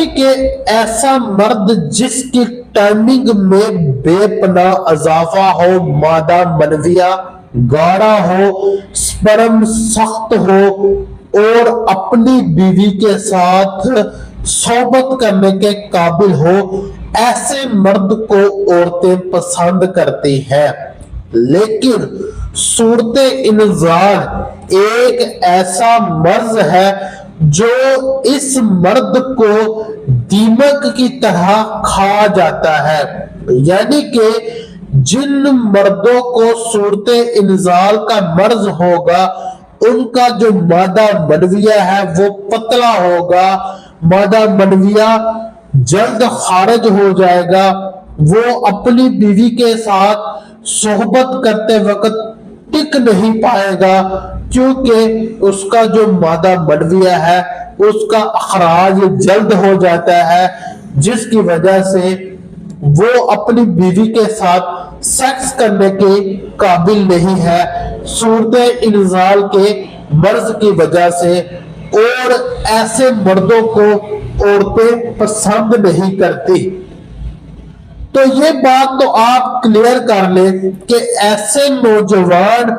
یعنی کہ ایسا مرد جس کی ٹائمنگ میں بے پناہ اضافہ ہو، مادہ منویہ گاڑا ہو، سپرم سخت ہو اور اپنی بیوی کے ساتھ صحبت کرنے کے قابل ہو، ایسے مرد کو عورتیں پسند کرتی ہیں۔ لیکن صورت انزال ایک ایسا مرض ہے جو اس مرد کو دیمک کی طرح کھا جاتا ہے، یعنی کہ جن مردوں کو صورت انزال کا مرض ہوگا ان کا جو مادہ منویہ ہے وہ پتلا ہوگا، مادہ منویہ جلد خارج ہو جائے گا، وہ اپنی بیوی کے ساتھ صحبت کرتے وقت ٹک نہیں پائے گا، کیونکہ اس کا جو مادہ منویہ ہے اس کا اخراج جلد ہو جاتا ہے، جس کی وجہ سے وہ اپنی بیوی کے ساتھ سیکس کرنے کے قابل نہیں ہے صورت انزال کے مرض کی وجہ سے، اور ایسے مردوں کو عورتیں پسند نہیں کرتی۔ تو یہ بات تو آپ کلیئر کر لیں کہ ایسے نوجوان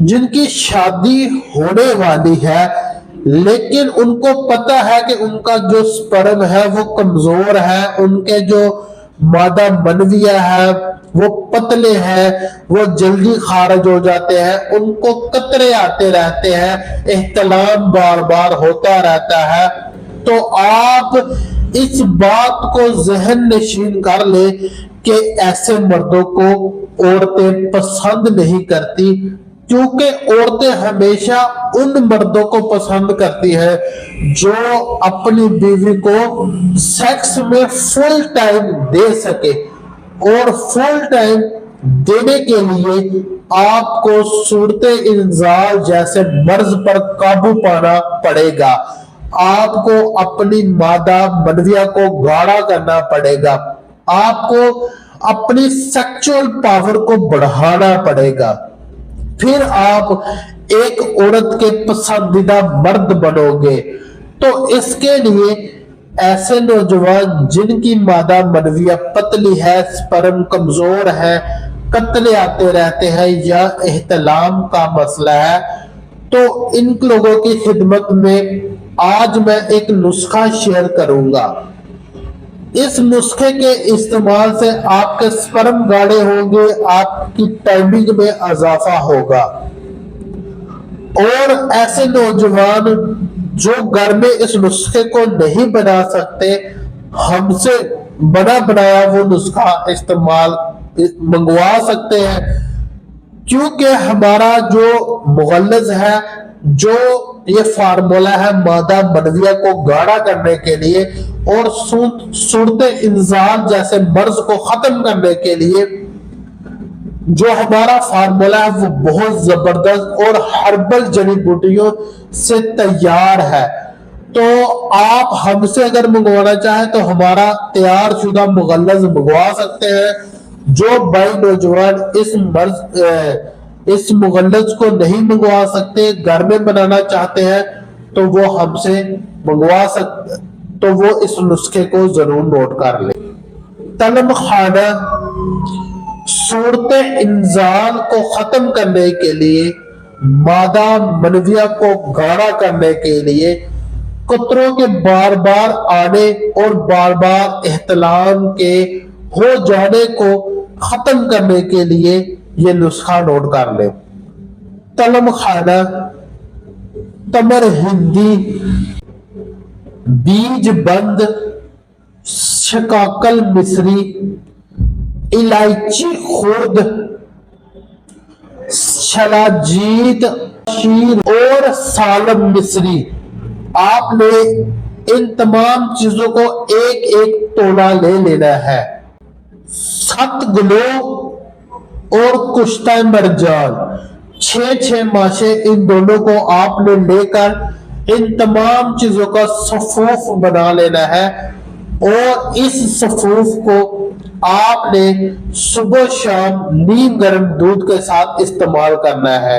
جن کی شادی ہونے والی ہے لیکن ان کو پتہ ہے کہ ان کا جو سپرم ہے وہ کمزور ہے، ان کے جو مادہ منویہ ہے وہ پتلے ہیں، وہ جلدی خارج ہو جاتے ہیں، ان کو قطرے آتے رہتے ہیں، احتلام بار بار ہوتا رہتا ہے، تو آپ اس بات کو ذہن نشین کر لیں کہ ایسے مردوں کو عورتیں پسند نہیں کرتی، کیونکہ عورتیں ہمیشہ ان مردوں کو پسند کرتی ہیں جو اپنی بیوی کو سیکس میں فل ٹائم دے سکے، اور فل ٹائم دینے کے لیے آپ کو صورت انزال جیسے مرض پر قابو پانا پڑے گا، آپ کو اپنی مادہ منویہ کو گاڑا کرنا پڑے گا، آپ کو اپنی سیکچول پاور کو بڑھانا پڑے گا، پھر آپ ایک عورت کے پسندیدہ مرد بنو گے۔ تو اس کے لیے ایسے نوجوان جن کی مادہ منویہ پتلی ہے، سپرم کمزور ہے، قطرے آتے رہتے ہیں یا احتلام کا مسئلہ ہے، تو ان لوگوں کی خدمت میں آج میں ایک نسخہ شیئر کروں گا۔ اس نسخے کے استعمال سے آپ کے سپرم گاڑے ہوں گے، آپ کی ٹائمنگ میں اضافہ ہوگا، اور ایسے نوجوان جو گھر میں اس نسخے کو نہیں بنا سکتے، ہم سے بنا بنایا وہ نسخہ استعمال منگوا سکتے ہیں، کیونکہ ہمارا جو مغلظ ہے، جو یہ فارمولا ہے مادہ منویہ کو گاڑا کرنے کے لیے اور صورت انزال جیسے مرض کو ختم کرنے کے لیے، جو ہمارا فارمولا ہے وہ بہت زبردست اور ہربل جڑی بوٹیوں سے تیار ہے۔ تو آپ ہم سے اگر منگوانا چاہیں تو ہمارا تیار شدہ مغلظ منگوا سکتے ہیں۔ جو بھائی نوجوان اس مغلظ کو نہیں منگوا سکتے، گھر میں بنانا چاہتے ہیں، تو وہ ہم سے منگوا سکتے، تو وہ اس نسخے کو ضرور نوٹ کر لیں۔ طلب خانہ صورت انزال کو ختم کرنے کے لیے، مادہ منویہ کو گاڑا کرنے کے لیے، قطروں کے بار بار آنے اور بار بار احتلام کے ہو جانے کو ختم کرنے کے لیے یہ نسخہ نوٹ کر لیں۔ طلب خانہ، تمر ہندی، بیج بند، شکاکل مصری، الائچی خرد، شلاجیت شیر اور سالم مصری۔ آپ نے ان تمام چیزوں کو ایک ایک تولہ لے لینا ہے۔ 7 گلو اور کشتہ مرجان، 6 ماشے، ان دونوں کو آپ نے لے کر ان تمام چیزوں کا صفوف بنا لینا ہے، اور اس صفوف کو آپ نے صبح شام نیم گرم دودھ کے ساتھ استعمال کرنا ہے۔